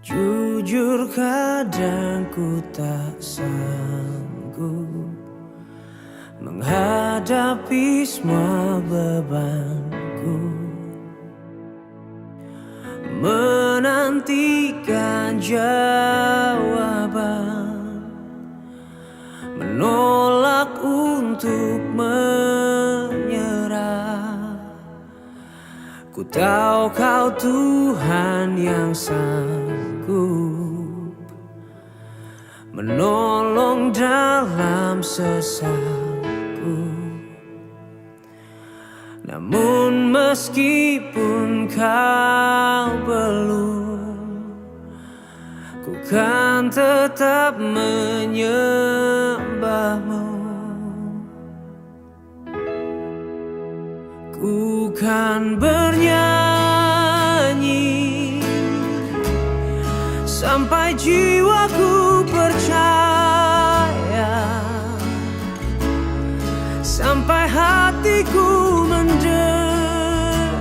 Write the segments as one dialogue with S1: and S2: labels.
S1: Jujur kadang ku tak sanggup menghadapi semua bebanku, menantikan jawaban, menolak untuk menyerah. Ku tahu Kau Tuhan yang sanggup menolong dalam sesatku. Namun meskipun Kau belum, ku kan tetap menyembah-Mu. Ku kan bernyanyi sampai jiwaku percaya, sampai hatiku mendengar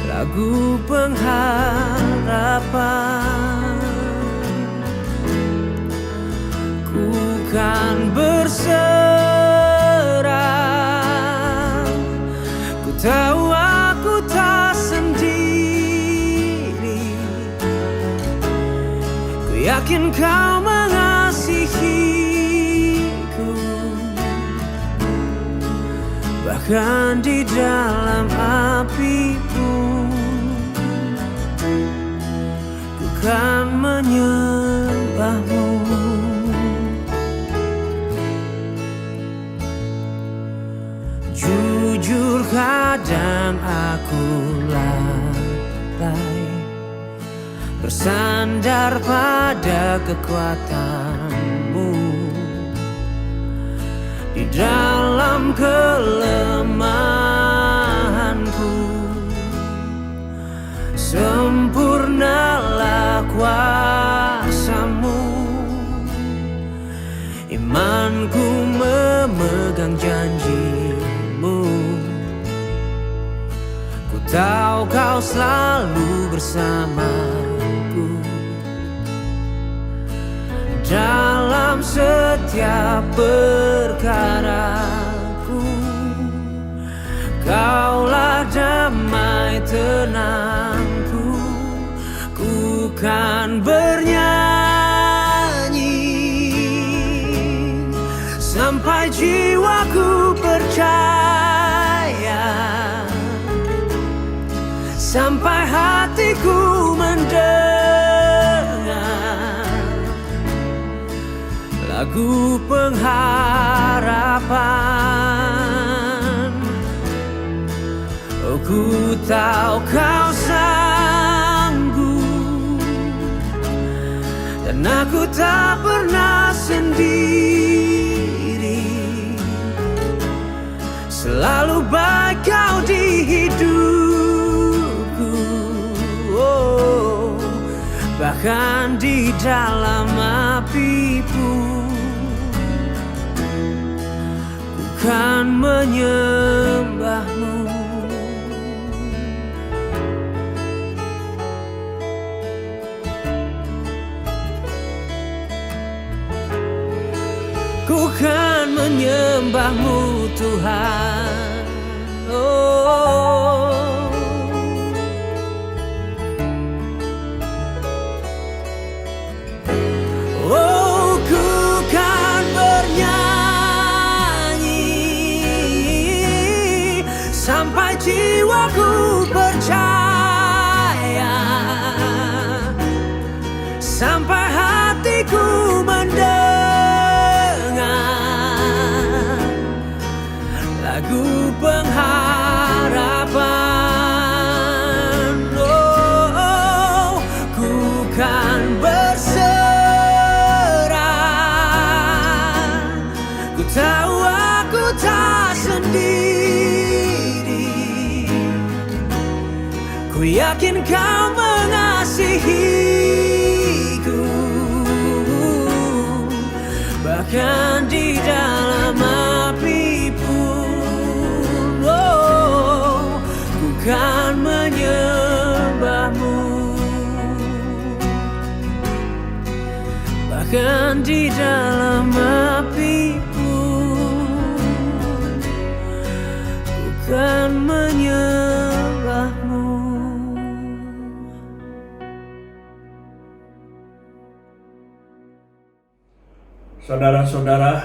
S1: lagu pengharapan. Ku kan berserah, ku tahu aku tak sendiri. Ku yakin Kau mengasihiku, bahkan di dalam api pun ku kan menyembah-Mu. Jujur kadang aku lalai bersandar pada kekuatan-Mu. Di dalam kelemahanku, sempurnalah kuasa-Mu. Imanku memegang janji-Mu. Ku tahu Kau selalu bersamaku dalam setiap perkaraku. Kaulah damai tenangku. Ku kan bernyanyi sampai jiwaku percaya, sampai hatiku mendengar lagu pengharapan. Oh, ku tahu Kau sanggup, dan aku tak pernah sendiri. Selalu baik Kau di hidupku, oh, bahkan di dalam api pun ku kan menyembah-Mu. Ku kan menyembah-Mu Tuhan. Oh, oh, ku kan bernyanyi sampai jiwaku percaya, sampai hatiku lagu pengharapan. Oh, ku kan berserah, ku tahu aku tak sendiri. Ku yakin Kau mengasihiku, bahkan di dalam api pun, oh, ku kan menyembah-Mu. bahkan di dalam api pun bukan menyembahmu.
S2: Saudara-saudara,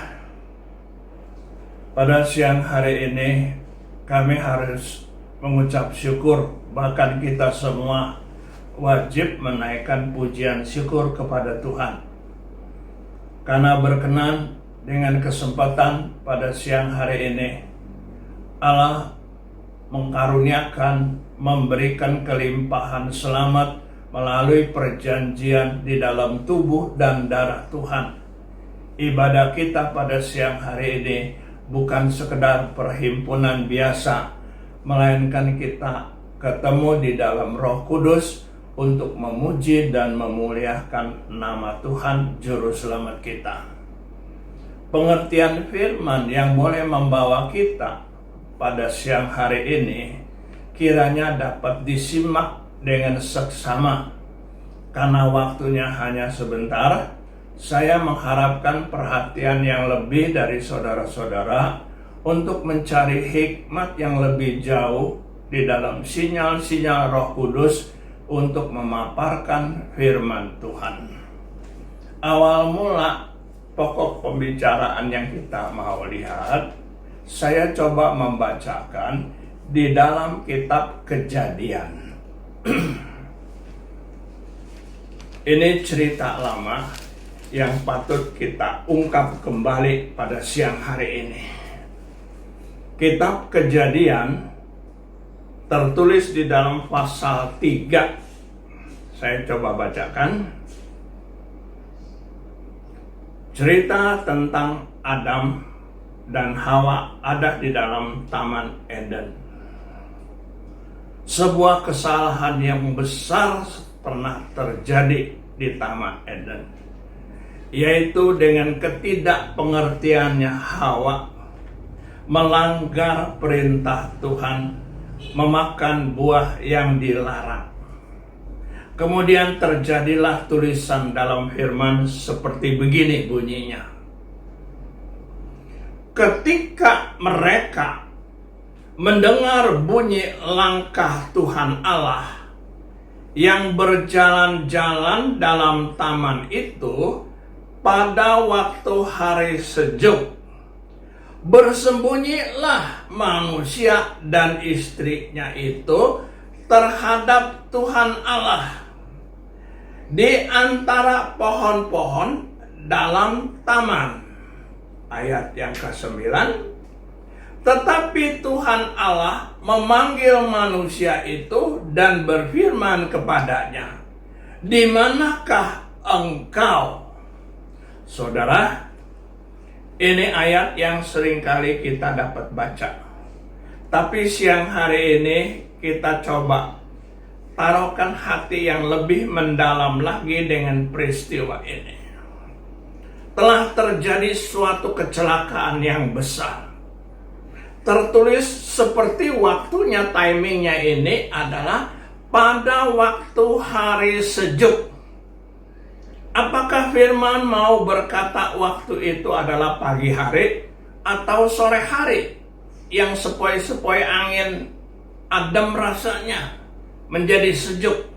S2: pada siang hari ini kami harus mengucap syukur, bahkan kita semua wajib menaikkan pujian syukur kepada Tuhan. Karena berkenan dengan kesempatan pada siang hari ini, Allah mengkaruniakan, memberikan kelimpahan selamat melalui perjanjian di dalam tubuh dan darah Tuhan. Ibadah kita pada siang hari ini bukan sekedar perhimpunan biasa, melainkan kita ketemu di dalam Roh Kudus untuk memuji dan memuliakan nama Tuhan Juru Selamat kita. Pengertian firman yang boleh membawa kita pada siang hari ini kiranya dapat disimak dengan seksama. Karena waktunya hanya sebentar, saya mengharapkan perhatian yang lebih dari saudara-saudara untuk mencari hikmat yang lebih jauh di dalam sinyal-sinyal Roh Kudus untuk memaparkan firman Tuhan. Awal mula pokok pembicaraan yang kita mau lihat, saya coba membacakan di dalam kitab Kejadian. Ini cerita lama yang patut kita ungkap kembali pada siang hari ini. Kitab Kejadian tertulis di dalam pasal 3. Saya coba bacakan. Cerita tentang Adam dan Hawa ada di dalam Taman Eden. Sebuah kesalahan yang besar pernah terjadi di Taman Eden, yaitu dengan ketidakpengertiannya Hawa melanggar perintah Tuhan memakan buah yang dilarang. Kemudian terjadilah tulisan dalam firman seperti begini bunyinya. Ketika mereka mendengar bunyi langkah Tuhan Allah yang berjalan-jalan dalam taman itu, pada waktu hari sejuk, bersembunyilah manusia dan istrinya itu terhadap Tuhan Allah di antara pohon-pohon dalam taman. Ayat yang ke-9. Tetapi Tuhan Allah memanggil manusia itu dan berfirman kepadanya, "Di manakah engkau?" Saudara, ini ayat yang seringkali kita dapat baca. Tapi siang hari ini kita coba taruhkan hati yang lebih mendalam lagi dengan peristiwa ini. Telah terjadi suatu kecelakaan yang besar. Tertulis seperti waktunya, timingnya ini adalah pada waktu hari sejuk. Apakah firman mau berkata waktu itu adalah pagi hari atau sore hari yang sepoi-sepoi angin adem rasanya menjadi sejuk?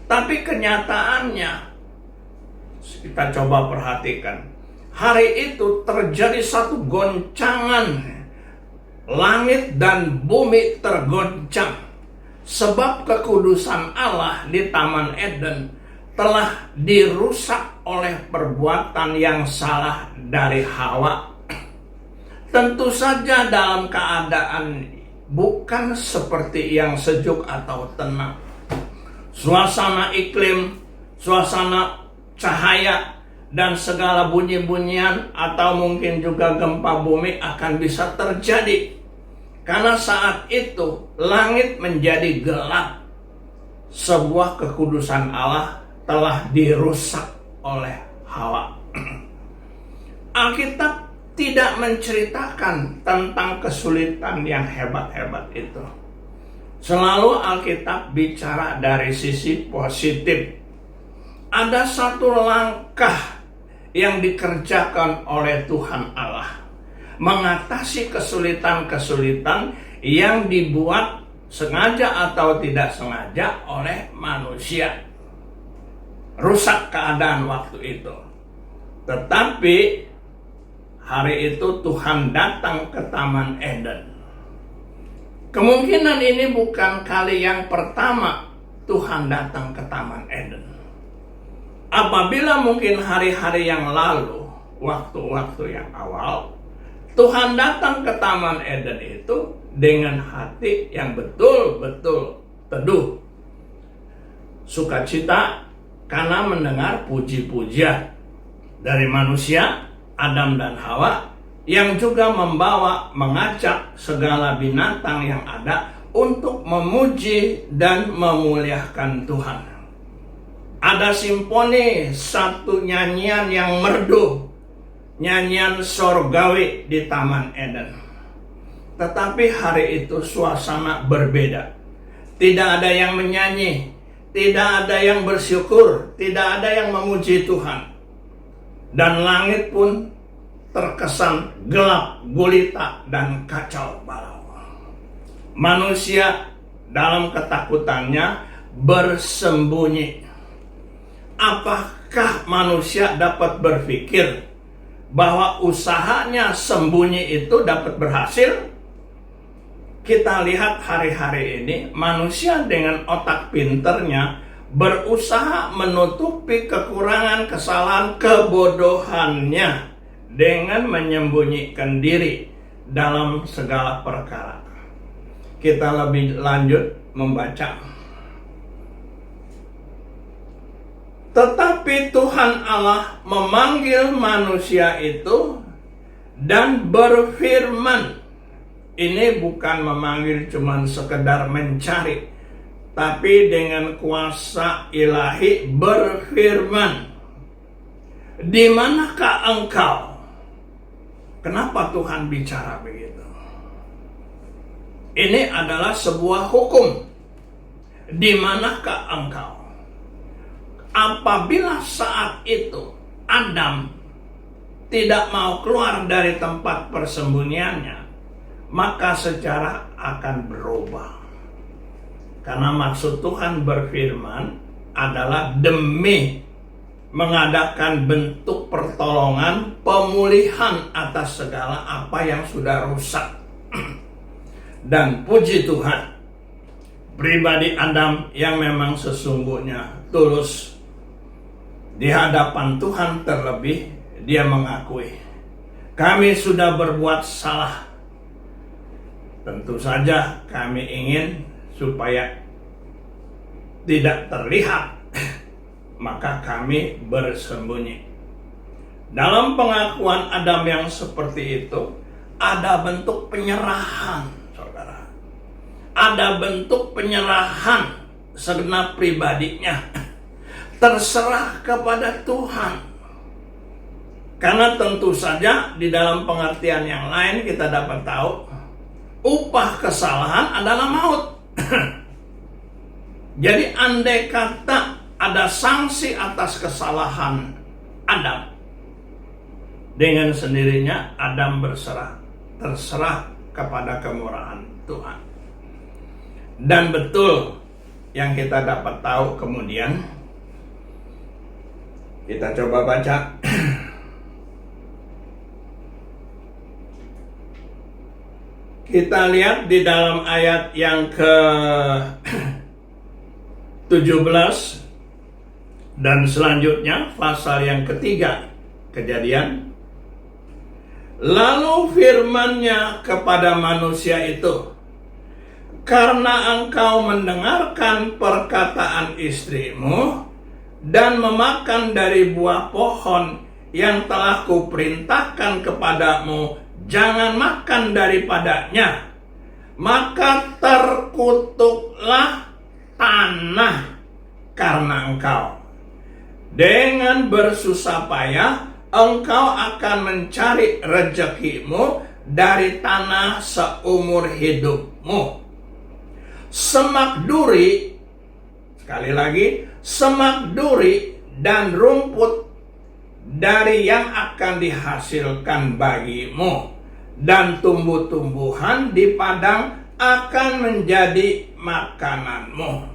S2: Tapi kenyataannya, kita coba perhatikan, hari itu terjadi satu goncangan, langit dan bumi tergoncang, sebab kekudusan Allah di Taman Eden telah dirusak oleh perbuatan yang salah dari Hawa. Tentu saja dalam keadaan bukan seperti yang sejuk atau tenang. Suasana iklim, suasana cahaya, dan segala bunyi-bunyian atau mungkin juga gempa bumi akan bisa terjadi. Karena saat itu langit menjadi gelap. Sebuah kekudusan Allah telah dirusak oleh Hawa. Alkitab tidak menceritakan tentang kesulitan yang hebat-hebat itu. Selalu Alkitab bicara dari sisi positif. ada satu langkah yang dikerjakan oleh Tuhan Allah mengatasi kesulitan-kesulitan yang dibuat sengaja atau tidak sengaja oleh manusia. Rusak keadaan waktu itu. Tetapi hari itu Tuhan datang ke Taman Eden. Kemungkinan ini bukan kali yang pertama Tuhan datang ke Taman Eden. Apabila mungkin hari-hari yang lalu, waktu-waktu yang awal, Tuhan datang ke Taman Eden itu dengan hati yang betul-betul teduh, sukacita karena mendengar puji-pujian dari manusia, Adam dan Hawa, yang juga mengajak segala binatang yang ada untuk memuji dan memuliakan Tuhan. Ada simfoni, satu nyanyian yang merdu, nyanyian sorgawi di Taman Eden. Tetapi hari itu suasana berbeda. Tidak ada yang menyanyi, tidak ada yang bersyukur, tidak ada yang memuji Tuhan. Dan langit pun terkesan gelap, gulita, dan kacau balau. Manusia dalam ketakutannya bersembunyi. Apakah manusia dapat berpikir bahwa usahanya sembunyi itu dapat berhasil? Kita lihat hari-hari ini manusia dengan otak pinternya berusaha menutupi kekurangan, kesalahan, kebodohannya dengan menyembunyikan diri dalam segala perkara. Kita lebih lanjut membaca. Tetapi Tuhan Allah memanggil manusia itu dan berfirman. Ini bukan memanggil cuman sekedar mencari, tapi dengan kuasa ilahi berfirman. Di manakah engkau? Kenapa Tuhan bicara begitu? Ini adalah sebuah hukum. Di manakah engkau? Apabila saat itu Adam tidak mau keluar dari tempat persembunyiannya, maka sejarah akan berubah. Karena maksud Tuhan berfirman adalah demi mengadakan bentuk pertolongan, pemulihan atas segala apa yang sudah rusak. Dan puji Tuhan, pribadi Adam yang memang sesungguhnya tulus di hadapan Tuhan, terlebih dia mengakui, kami sudah berbuat salah. Tentu saja kami ingin supaya tidak terlihat, maka kami bersembunyi. Dalam pengakuan Adam yang seperti itu, ada bentuk penyerahan, saudara. Ada bentuk penyerahan segenap pribadinya, terserah kepada Tuhan. Karena tentu saja di dalam pengertian yang lain kita dapat tahu, upah kesalahan adalah maut. Jadi andai kata ada sanksi atas kesalahan Adam, dengan sendirinya Adam terserah kepada kemurahan Tuhan. Dan betul yang kita dapat tahu kemudian, kita coba baca. Kita lihat di dalam ayat yang ke-17 dan selanjutnya, pasal yang ketiga, Kejadian. Lalu firman-Nya kepada manusia itu, karena engkau mendengarkan perkataan istrimu dan memakan dari buah pohon yang telah kuperintahkan kepadamu, jangan makan daripadanya, maka terkutuklah tanah karena engkau. Dengan bersusah payah engkau akan mencari rezekimu dari tanah seumur hidupmu. Semak duri, sekali lagi, semak duri dan rumput dari yang akan dihasilkan bagimu, dan tumbuh-tumbuhan di padang akan menjadi makananmu.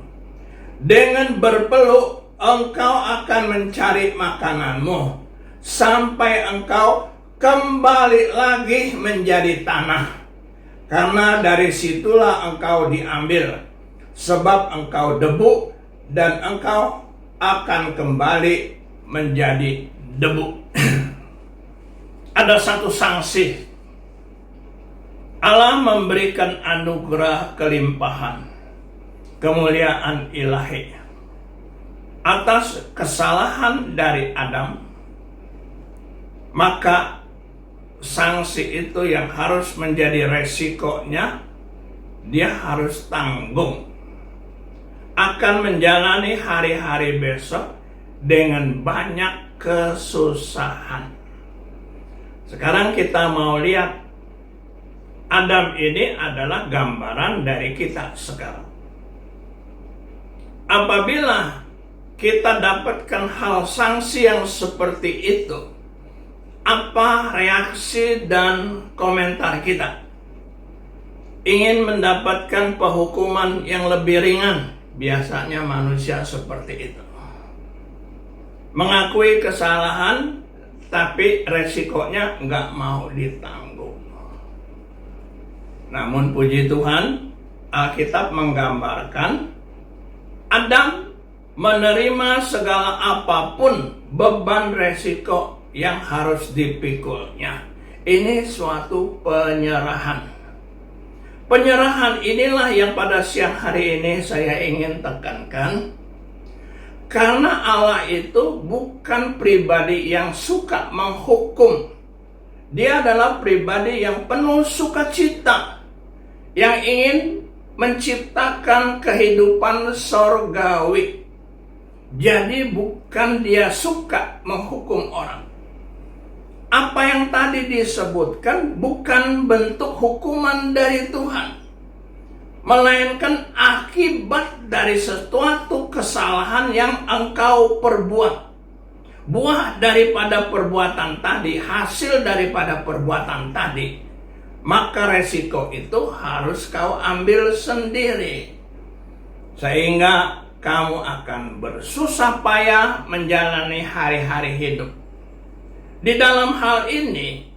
S2: Dengan berpeluk engkau akan mencari makananmu, sampai engkau kembali lagi menjadi tanah, karena dari situlah engkau diambil, sebab engkau debu, dan engkau akan kembali menjadi debu. Ada satu sanksi. Allah memberikan anugerah kelimpahan, kemuliaan ilahi atas kesalahan dari Adam. Maka sanksi itu yang harus menjadi resikonya, dia harus tanggung. Akan menjalani hari-hari besok dengan banyak kesusahan. Sekarang kita mau lihat, Adam ini adalah gambaran dari kita sekarang. Apabila kita dapatkan hal sanksi yang seperti itu, apa reaksi dan komentar kita? Ingin mendapatkan penghukuman yang lebih ringan. Biasanya manusia seperti itu. Mengakui kesalahan, tapi resikonya nggak mau ditanggung. Namun puji Tuhan, Alkitab menggambarkan Adam menerima segala apapun beban resiko yang harus dipikulnya. Ini suatu penyerahan. Penyerahan inilah yang pada siang hari ini saya ingin tekankan. Karena Allah itu bukan pribadi yang suka menghukum. Dia adalah pribadi yang penuh sukacita, yang ingin menciptakan kehidupan sorgawi. Jadi bukan dia suka menghukum orang. Apa yang tadi disebutkan bukan bentuk hukuman dari Tuhan, melainkan akibat dari suatu kesalahan yang engkau perbuat. Buah daripada perbuatan tadi, hasil daripada perbuatan tadi, maka resiko itu harus kau ambil sendiri. Sehingga kamu akan bersusah payah menjalani hari-hari hidup. Di dalam hal ini,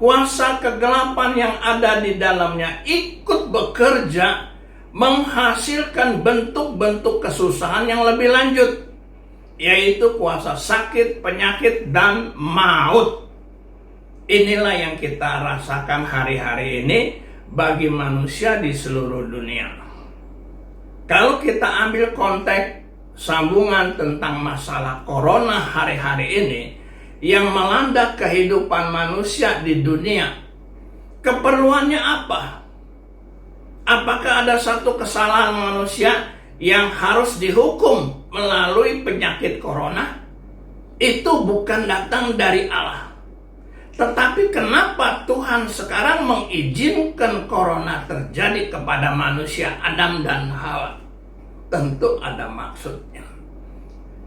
S2: kuasa kegelapan yang ada di dalamnya ikut bekerja menghasilkan bentuk-bentuk kesusahan yang lebih lanjut, yaitu kuasa sakit, penyakit, dan maut. Inilah yang kita rasakan hari-hari ini bagi manusia di seluruh dunia. Kalau kita ambil konteks sambungan tentang masalah corona hari-hari ini yang melanda kehidupan manusia di dunia, keperluannya apa? Apakah ada satu kesalahan manusia yang harus dihukum melalui penyakit corona? Itu bukan datang dari Allah. Tetapi kenapa Tuhan sekarang mengizinkan corona terjadi kepada manusia Adam dan Hawa? Tentu ada maksudnya.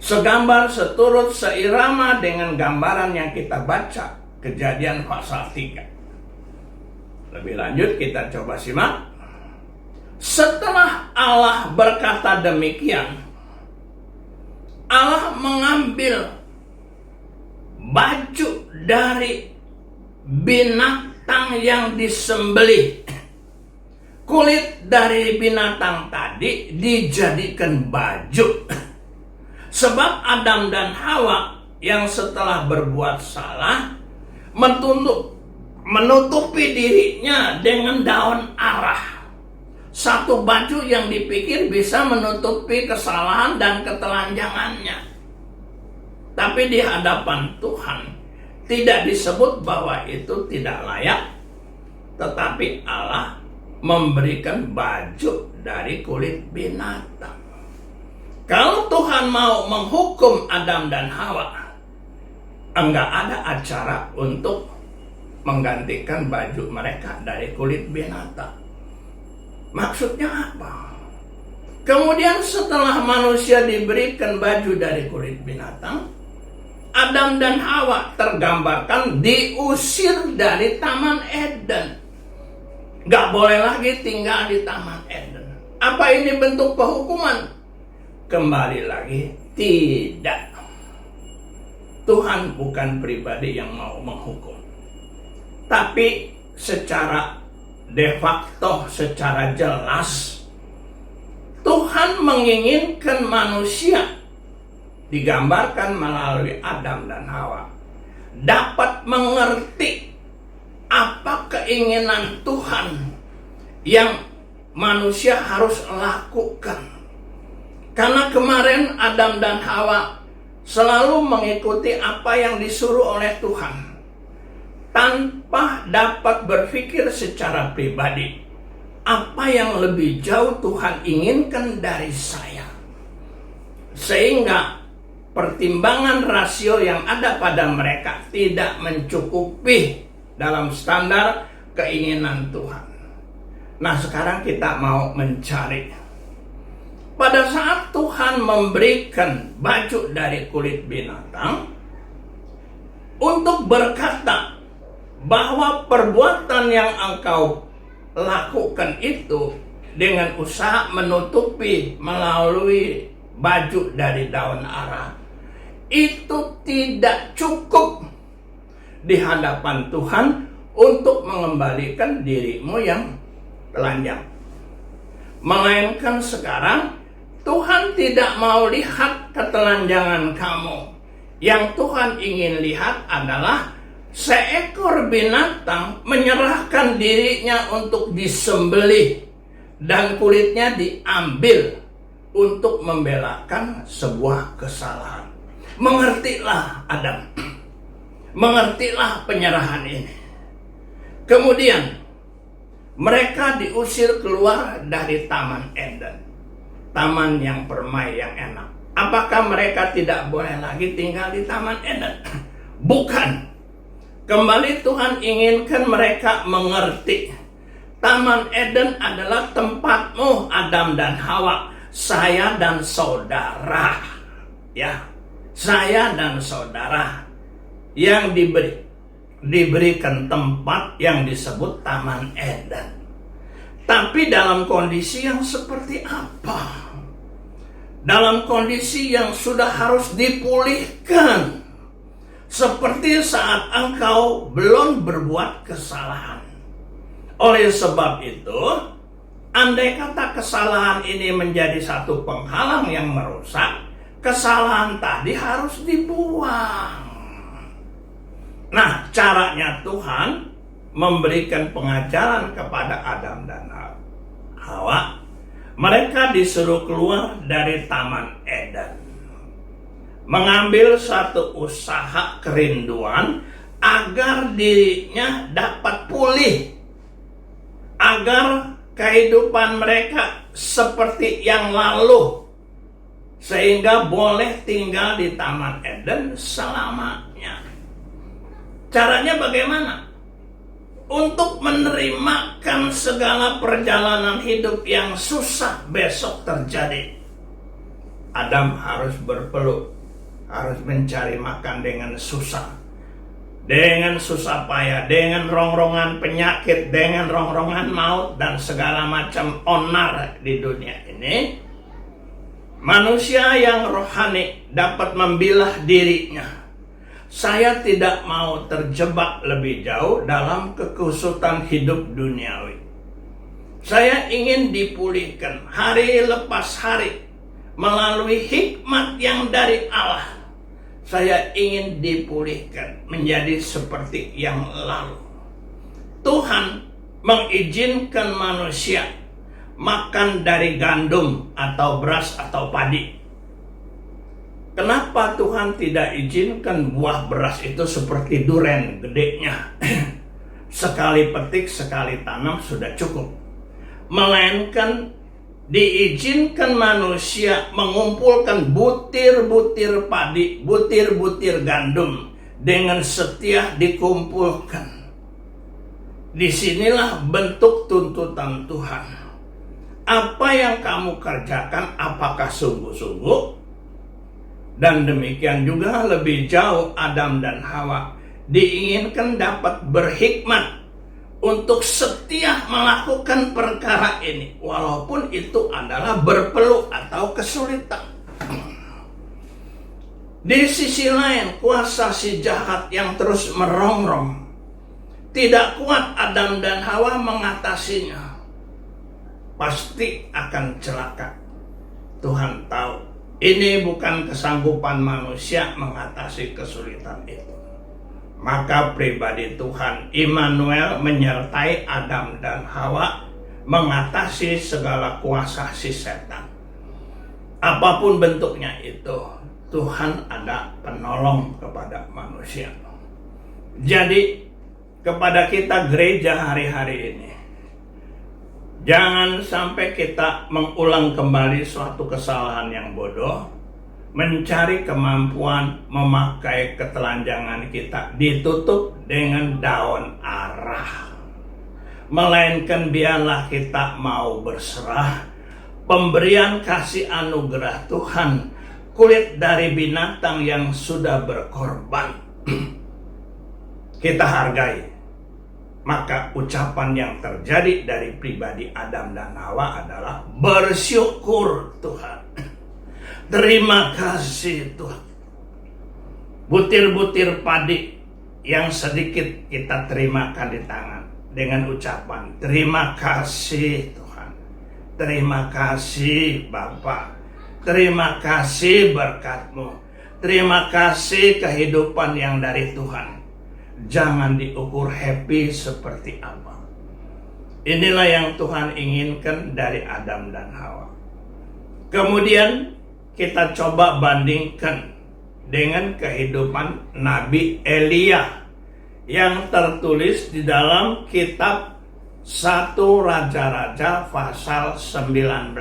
S2: Segambar, seturut, seirama dengan gambaran yang kita baca Kejadian pasal 3. Lebih lanjut kita coba simak. Setelah Allah berkata demikian, Allah mengambil baju dari binatang yang disembelih. Kulit dari binatang tadi dijadikan baju. Sebab Adam dan Hawa yang setelah berbuat salah menutupi dirinya dengan daun arah. Satu baju yang dipikir bisa menutupi kesalahan dan ketelanjangannya. Tapi di hadapan Tuhan tidak disebut bahwa itu tidak layak. Tetapi Allah memberikan baju dari kulit binatang. Kalau Tuhan mau menghukum Adam dan Hawa, enggak ada acara untuk menggantikan baju mereka dari kulit binatang. Maksudnya apa? Kemudian setelah manusia diberikan baju dari kulit binatang, Adam dan Hawa tergambarkan diusir dari Taman Eden. Gak boleh lagi tinggal di Taman Eden. Apa ini bentuk penghukuman? Kembali lagi, tidak. Tuhan bukan pribadi yang mau menghukum. Tapi secara de facto, secara jelas, Tuhan menginginkan manusia, digambarkan melalui Adam dan Hawa, dapat mengerti apa keinginan Tuhan yang manusia harus lakukan. Karena kemarin Adam dan Hawa selalu mengikuti apa yang disuruh oleh Tuhan, tanpa dapat berpikir secara pribadi, apa yang lebih jauh Tuhan inginkan dari saya. Sehingga pertimbangan rasio yang ada pada mereka tidak mencukupi dalam standar keinginan Tuhan. Nah, sekarang kita mau mencari. Pada saat Tuhan memberikan baju dari kulit binatang untuk berkata bahwa perbuatan yang engkau lakukan itu dengan usaha menutupi melalui baju dari daun ara, itu tidak cukup di hadapan Tuhan untuk mengembalikan dirimu yang telanjang. Melainkan sekarang Tuhan tidak mau lihat ketelanjangan kamu. Yang Tuhan ingin lihat adalah seekor binatang menyerahkan dirinya untuk disembelih dan kulitnya diambil untuk membelakan sebuah kesalahan. Mengertilah Adam. Mengertilah penyerahan ini. Kemudian mereka diusir keluar dari Taman Eden. Taman yang permai yang enak. Apakah mereka tidak boleh lagi tinggal di Taman Eden? Bukan. Kembali Tuhan inginkan mereka mengerti. Taman Eden adalah tempatmu, Adam dan Hawa. Saya dan saudara. Ya, saya dan saudara yang diberikan tempat yang disebut Taman Eden. Tapi dalam kondisi yang seperti apa? Dalam kondisi yang sudah harus dipulihkan. Seperti saat engkau belum berbuat kesalahan. Oleh sebab itu, andai kata kesalahan ini menjadi satu penghalang yang merusak, kesalahan tadi harus dibuang. Nah, caranya Tuhan memberikan pengajaran kepada Adam dan Hawa. Mereka disuruh keluar dari Taman Eden, mengambil satu usaha kerinduan agar dirinya dapat pulih, agar kehidupan mereka seperti yang lalu, sehingga boleh tinggal di Taman Eden selamanya. Caranya bagaimana? Untuk menerimakan segala perjalanan hidup yang susah besok terjadi, Adam harus berpeluh, harus mencari makan dengan susah payah, dengan rongrongan penyakit, dengan rongrongan maut dan segala macam onar di dunia ini. Manusia yang rohani dapat membilah dirinya. Saya tidak mau terjebak lebih jauh dalam kekusutan hidup duniawi. Saya ingin dipulihkan hari lepas hari melalui hikmat yang dari Allah. Saya ingin dipulihkan menjadi seperti yang lalu. Tuhan mengizinkan manusia makan dari gandum atau beras atau padi. Kenapa Tuhan tidak izinkan buah beras itu seperti duren gedenya? Sekali petik, sekali tanam sudah cukup. Melainkan diizinkan manusia mengumpulkan butir-butir padi, butir-butir gandum dengan setia dikumpulkan. Disinilah bentuk tuntutan Tuhan. apa yang kamu kerjakan apakah sungguh-sungguh? Dan demikian juga lebih jauh Adam dan Hawa diinginkan dapat berhikmat untuk setia melakukan perkara ini, walaupun itu adalah berpeluh atau kesulitan. Di sisi lain, kuasa si jahat yang terus merongrong, tidak kuat Adam dan Hawa mengatasinya. Pasti akan celaka. Tuhan tahu, ini bukan kesanggupan manusia mengatasi kesulitan itu. Maka pribadi Tuhan Immanuel menyertai Adam dan Hawa mengatasi segala kuasa si setan. Apapun bentuknya itu, Tuhan ada penolong kepada manusia. Jadi kepada kita gereja hari-hari ini, jangan sampai kita mengulang kembali suatu kesalahan yang bodoh, mencari kemampuan memakai ketelanjangan kita ditutup dengan daun arah. Melainkan biarlah kita mau berserah, pemberian kasih anugerah Tuhan, kulit dari binatang yang sudah berkorban kita hargai. Maka ucapan yang terjadi dari pribadi Adam dan Hawa adalah bersyukur Tuhan. Terima kasih Tuhan. Butir-butir padi yang sedikit kita terimakan di tangan dengan ucapan terima kasih Tuhan. Terima kasih Bapa. Terima kasih berkat-Mu. Terima kasih kehidupan yang dari Tuhan. Jangan diukur happy seperti apa. Inilah yang Tuhan inginkan dari Adam dan Hawa. Kemudian kita coba bandingkan dengan kehidupan Nabi Elia yang tertulis di dalam kitab 1 Raja-Raja pasal 19.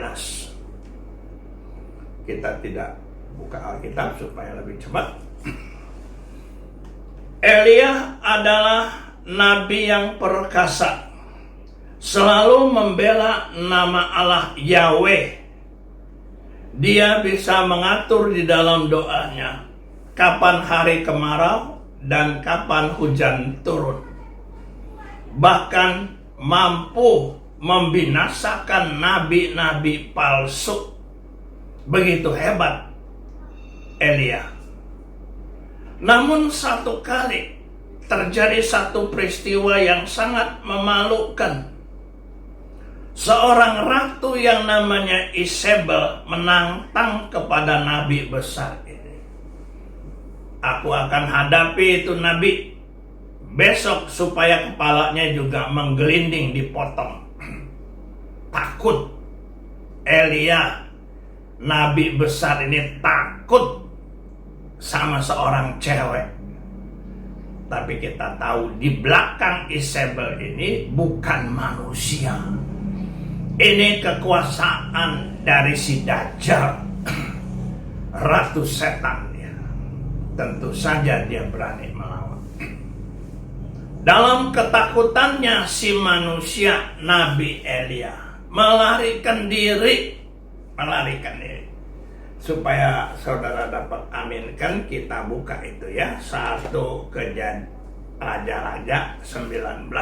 S2: Kita tidak buka Alkitab supaya lebih cepat. Elia adalah nabi yang perkasa, selalu membela nama Allah Yahweh. Dia bisa mengatur di dalam doanya kapan hari kemarau dan kapan hujan turun. Bahkan mampu membinasakan nabi-nabi palsu. Begitu hebat Elia. Namun satu kali terjadi satu peristiwa yang sangat memalukan. Seorang ratu yang namanya Isabel menantang kepada nabi besar ini. Aku akan hadapi itu nabi besok supaya kepalanya juga menggelinding dipotong. Takut Elia, nabi besar ini takut sama seorang cewek. Tapi kita tahu di belakang Isabel ini bukan manusia. Ini kekuasaan dari si Dajjal, ratu setan ya. Tentu saja dia berani melawan. Dalam ketakutannya si manusia Nabi Elia melarikan diri. Supaya saudara dapat aminkan, kita buka itu ya, 1 Raja-Raja 19.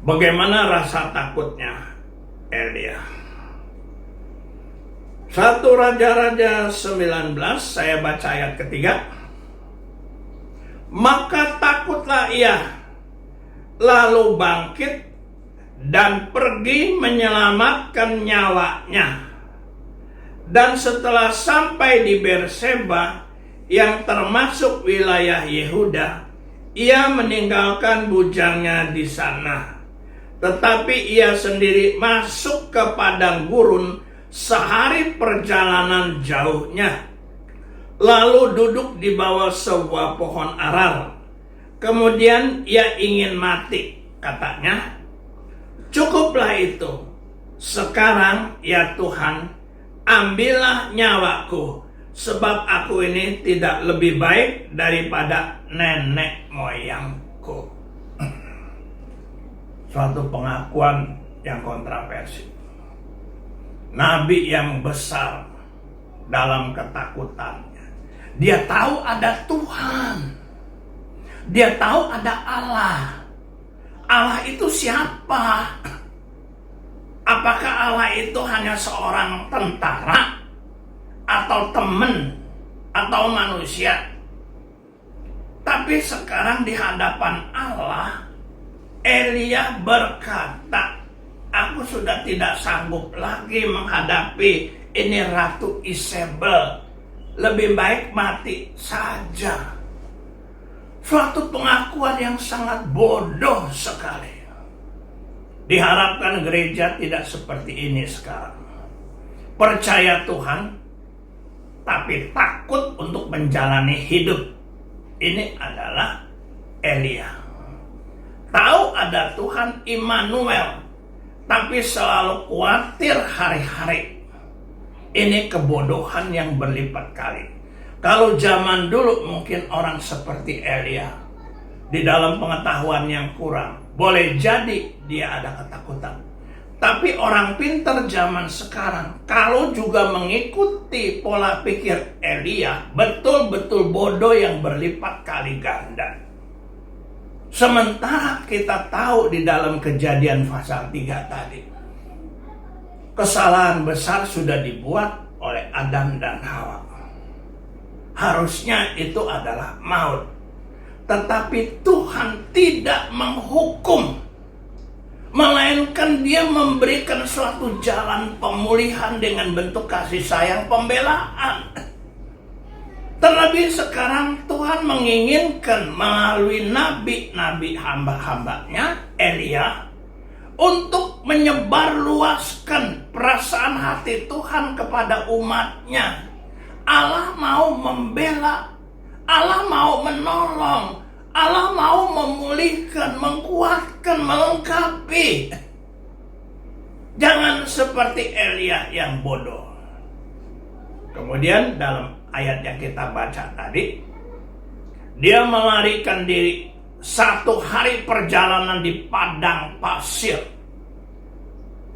S2: Bagaimana rasa takutnya Elia? 1 Raja-Raja 19, saya baca ayat ketiga. Maka takutlah ia, lalu bangkit dan pergi menyelamatkan nyawanya. Dan setelah sampai di Berseba yang termasuk wilayah Yehuda, ia meninggalkan bujangnya di sana. Tetapi ia sendiri masuk ke padang gurun sehari perjalanan jauhnya. Lalu duduk di bawah sebuah pohon arar. Kemudian ia ingin mati, katanya. Cukuplah itu. Sekarang ya Tuhan, ambillah nyawaku, sebab aku ini tidak lebih baik daripada nenek moyangku. Suatu pengakuan yang kontroversi. nabi yang besar dalam ketakutannya. Dia tahu ada Tuhan. Dia tahu ada Allah. Allah itu siapa? Apakah Allah itu hanya seorang tentara atau teman atau manusia? Tapi sekarang di hadapan Allah, Elia berkata, aku sudah tidak sanggup lagi menghadapi ini Ratu Isabel. Lebih baik mati saja. Suatu pengakuan yang sangat bodoh sekali. Diharapkan gereja tidak seperti ini sekarang. Percaya Tuhan, tapi takut untuk menjalani hidup. Ini adalah Elia. Tahu ada Tuhan Immanuel, tapi selalu khawatir hari-hari. Ini kebodohan yang berlipat kali. Kalau zaman dulu mungkin orang seperti Elia, di dalam pengetahuan yang kurang, boleh jadi dia ada ketakutan. Tapi orang pintar zaman sekarang, kalau juga mengikuti pola pikir Elia, betul-betul bodoh yang berlipat kali ganda. Sementara kita tahu di dalam Kejadian pasal 3 tadi, kesalahan besar sudah dibuat oleh Adam dan Hawa. Harusnya itu adalah maut. Tetapi Tuhan tidak menghukum, melainkan dia memberikan suatu jalan pemulihan dengan bentuk kasih sayang pembelaan. Terlebih sekarang Tuhan menginginkan melalui nabi-nabi hamba-hambanya Elia untuk menyebarluaskan perasaan hati Tuhan kepada umatnya. Allah mau membela, Allah mau menolong, Allah mau memulihkan, mengkuatkan, melengkapi. Jangan seperti Elia yang bodoh. Kemudian dalam ayat yang kita baca tadi, dia melarikan diri 1 hari perjalanan di padang pasir.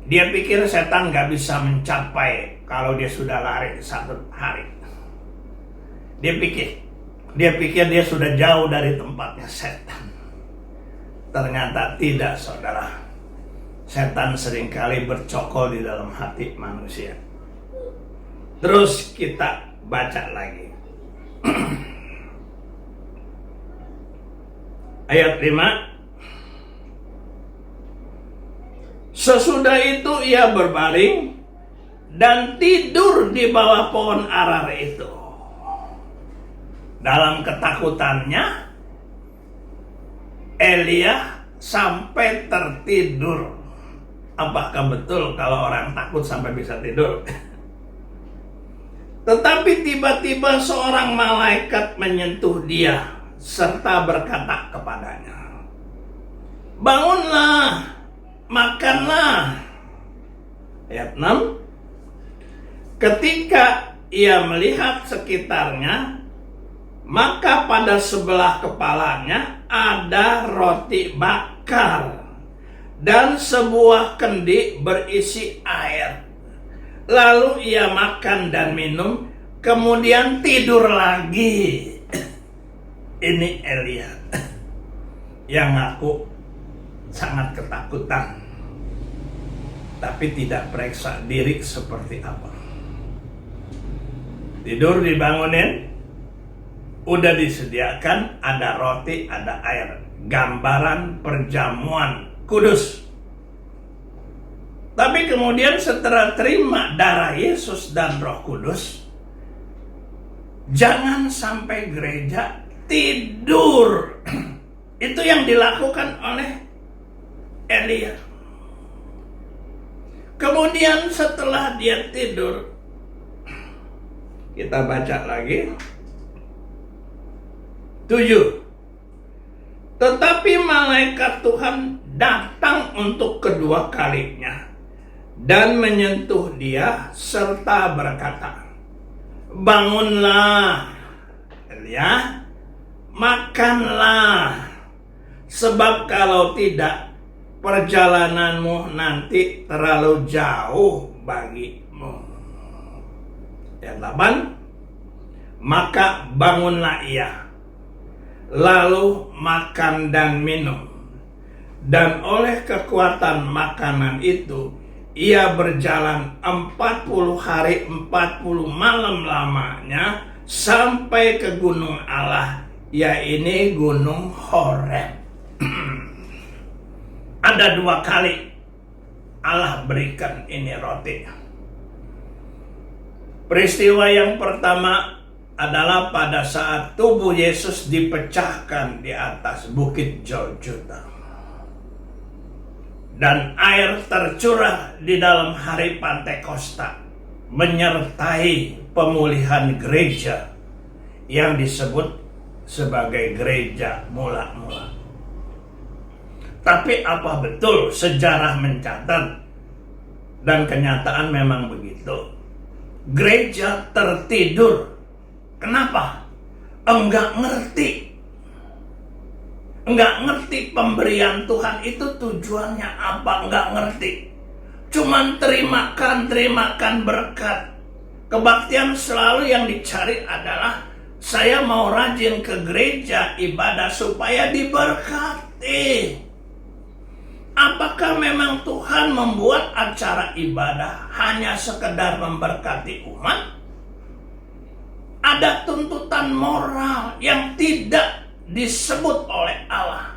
S2: Dia pikir setan gak bisa mencapai kalau dia sudah lari 1 hari. Dia pikir dia sudah jauh dari tempatnya setan. Ternyata tidak, saudara. Setan seringkali bercokol di dalam hati manusia. Terus kita baca lagi. Ayat 5. Sesudah itu ia berbaring dan tidur di bawah pohon arar itu. Dalam ketakutannya, Elia sampai tertidur. Apakah betul kalau orang takut sampai bisa tidur? Tetapi tiba-tiba seorang malaikat menyentuh dia serta berkata kepadanya, bangunlah, makanlah. Ayat 6. Ketika ia melihat sekitarnya, maka pada sebelah kepalanya ada roti bakar dan sebuah kendi berisi air. Lalu ia makan dan minum, kemudian tidur lagi. Ini Elia yang ngaku sangat ketakutan, tapi tidak periksa diri seperti apa. Tidur dibangunin, udah disediakan, ada roti, ada air. Gambaran perjamuan kudus. Tapi kemudian setelah terima darah Yesus dan Roh Kudus, jangan sampai gereja tidur. Itu yang dilakukan oleh Elia. Kemudian setelah dia tidur, kita baca lagi. 7. Tetapi malaikat Tuhan datang untuk kedua kalinya dan menyentuh dia serta berkata, bangunlah, Elia, makanlah, sebab kalau tidak perjalananmu nanti terlalu jauh bagi Ayat 8, maka bangunlah ia, lalu makan dan minum. Dan oleh kekuatan makanan itu, ia berjalan 40 hari 40 malam lamanya sampai ke gunung Allah, yaitu gunung Horeb. Ada 2 kali Allah berikan ini roti. Peristiwa yang pertama adalah pada saat tubuh Yesus dipecahkan di atas bukit Golgota. Dan air tercurah di dalam hari Pantekosta, menyertai pemulihan gereja yang disebut sebagai gereja mula-mula. Tapi apa betul sejarah mencatat dan kenyataan memang begitu? Gereja tertidur. Kenapa? Enggak ngerti pemberian Tuhan itu tujuannya apa, enggak ngerti. Cuman terimakan berkat. Kebaktian selalu yang dicari adalah saya mau rajin ke gereja ibadah supaya diberkati. Apakah memang Tuhan membuat acara ibadah hanya sekedar memberkati umat? Ada tuntutan moral yang tidak disebut oleh Allah,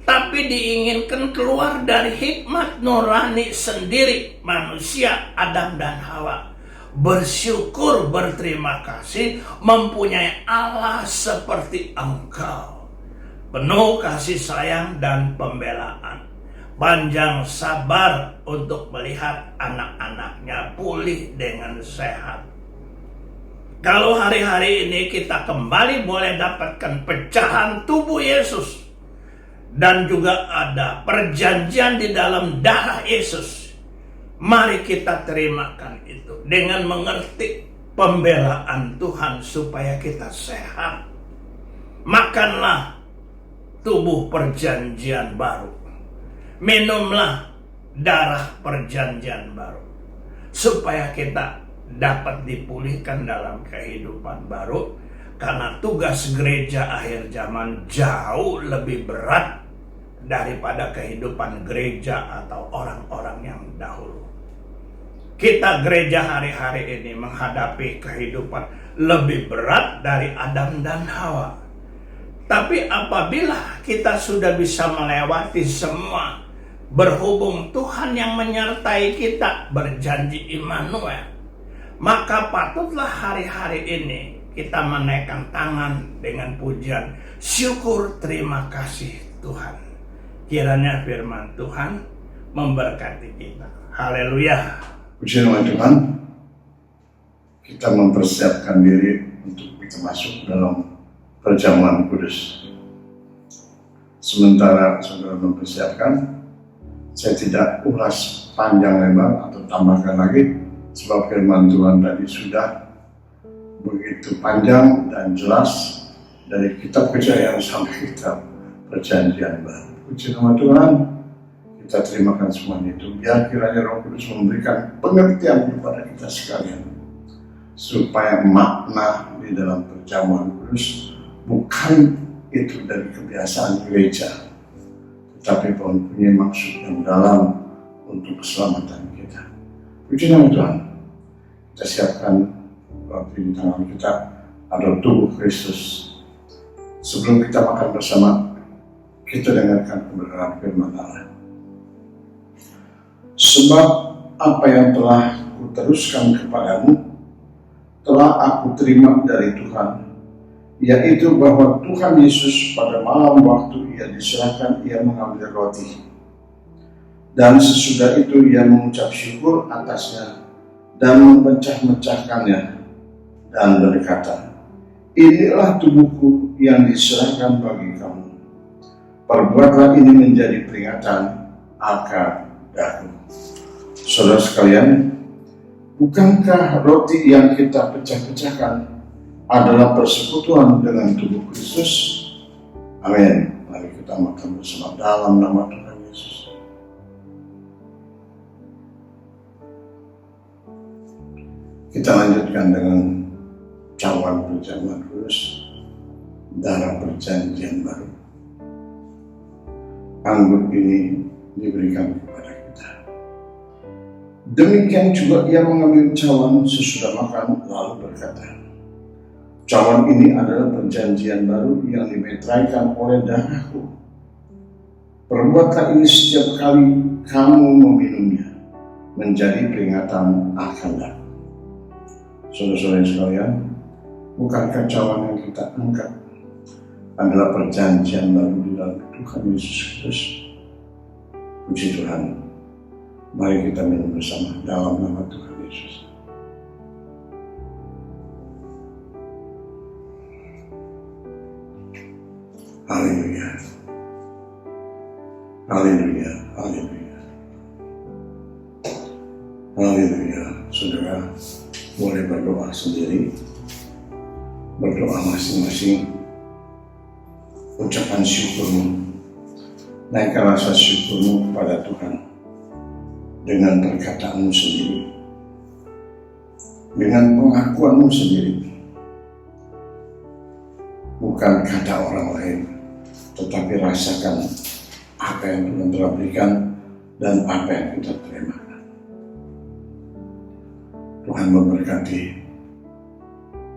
S2: tapi diinginkan keluar dari hikmat nurani sendiri manusia Adam dan Hawa. Bersyukur, berterima kasih mempunyai Allah seperti Engkau, penuh kasih sayang dan pembelaan, panjang sabar untuk melihat anak-anaknya pulih dengan sehat. Kalau hari-hari ini kita kembali boleh dapatkan pecahan tubuh Yesus, dan juga ada perjanjian di dalam darah Yesus, mari kita terimakan itu dengan mengerti pembelaan Tuhan supaya kita sehat. Makanlah tubuh perjanjian baru, minumlah darah perjanjian baru, supaya kita dapat dipulihkan dalam kehidupan baru. Karena tugas gereja akhir zaman jauh lebih berat daripada kehidupan gereja atau orang-orang yang dahulu. Kita gereja hari-hari ini menghadapi kehidupan lebih berat dari Adam dan Hawa. Tapi apabila kita sudah bisa melewati semua, berhubung Tuhan yang menyertai kita, berjanji Immanuel, maka patutlah hari-hari ini kita menaikkan tangan dengan pujian syukur terima kasih Tuhan. Kiranya firman Tuhan memberkati kita. Haleluya.
S3: Puji nama Tuhan. Kita mempersiapkan diri untuk kita masuk dalam perjamuan kudus. Sementara saudara mempersiapkan, saya tidak ulas panjang lebar atau tambahkan lagi, sebab firman Tuhan tadi sudah begitu panjang dan jelas dari kitab Kejayaan sampai kitab Perjanjian Baru. Puji nama Tuhan, kita terimakan semuanya itu. Biar kiranya Roh Kudus memberikan pengertian kepada kita sekalian, supaya makna di dalam perjamuan kudus bukan itu dari kebiasaan gereja, tetapi mempunyai maksud yang dalam untuk keselamatan kita. Puji nama Tuhan. Kita siapkan roti di tangan kita, adalah tubuh Kristus. Sebelum kita makan bersama, kita dengarkan kebenaran firman Allah. Sebab apa yang telah kuteruskan kepadamu, telah aku terima dari Tuhan, yaitu bahwa Tuhan Yesus pada malam waktu ia diserahkan, ia mengambil roti. Dan sesudah itu ia mengucap syukur atasnya dan memecah-mecahkannya dan berkata, inilah tubuhku yang diserahkan bagi kamu. Perbuatlah ini menjadi peringatan akan daku. Saudara sekalian, bukankah roti yang kita pecah-pecahkan adalah persekutuan dengan tubuh Kristus? Amin. Mari kita makan bersama dalam nama Tuhan Yesus. Kita lanjutkan dengan cawan perjamuan kudus, darah perjanjian baru. Anggur ini diberikan kepada kita. Demikian juga ia mengambil cawan sesudah makan lalu berkata, cawan ini adalah perjanjian baru yang dimeteraikan oleh darahku. Perbuatlah ini setiap kali kamu meminumnya, menjadi peringatan akan aku. Saudara-saudara sekalian, bukankah cawan yang kita angkat adalah perjanjian baru di dalam Tuhan Yesus Kristus? Puji Tuhan. Mari kita minum bersama dalam nama Tuhan Yesus. Haleluya. Haleluya. Haleluya. Haleluya. Saudara boleh berdoa sendiri, berdoa masing-masing, ucapan syukurmu, naikkan rasa syukurmu kepada Tuhan dengan perkataanmu sendiri, dengan pengakuanmu sendiri, bukan kata orang lain, tetapi rasakan apa yang Tuhan telah berikan dan apa yang kita terima. Tuhan memberkati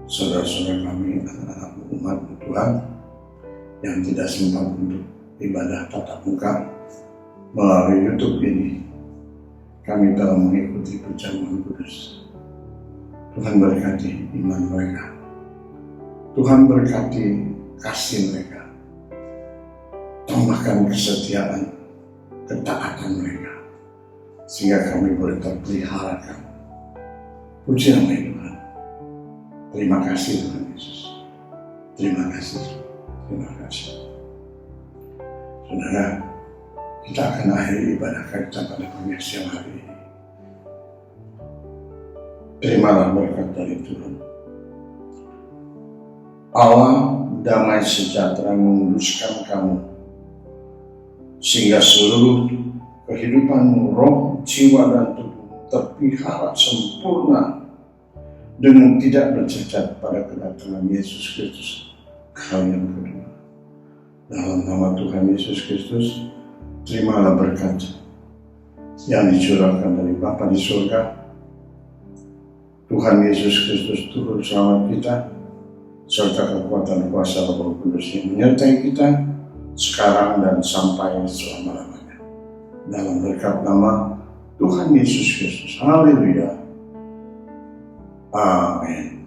S3: saudara-saudara kami, anak-anak umat Tuhan yang tidak sempat untuk ibadah tatap muka melalui YouTube ini. Kami telah mengikuti perjamuan kudus. Tuhan berkati iman mereka. Tuhan berkati kasih mereka. Tambahkan kesetiaan, ketaatan mereka, sehingga kami boleh terpeliharakan. Puji nama Tuhan. Terima kasih Tuhan Yesus. Terima kasih. Terima kasih. Saudara, kita akan akhiri ibadah kita pada pagi siang hari ini. Terimalah berkat dari Tuhan. Allah damai sejahtera menguduskan kamu, sehingga seluruh kehidupanmu, roh, jiwa, dan tubuh terpelihara sempurna dengan tidak bercacat pada kedatangan Yesus Kristus kali yang kedua. Dalam nama Tuhan Yesus Kristus, terimalah berkat yang dicurahkan dari Bapa di surga. Tuhan Yesus Kristus turut selamat kita, serta kekuatan kuasa Roh Kudus yang menyertai kita sekarang dan sampai selama-lamanya. Dalam berkat nama Tuhan Yesus Kristus. Haleluya. Amin.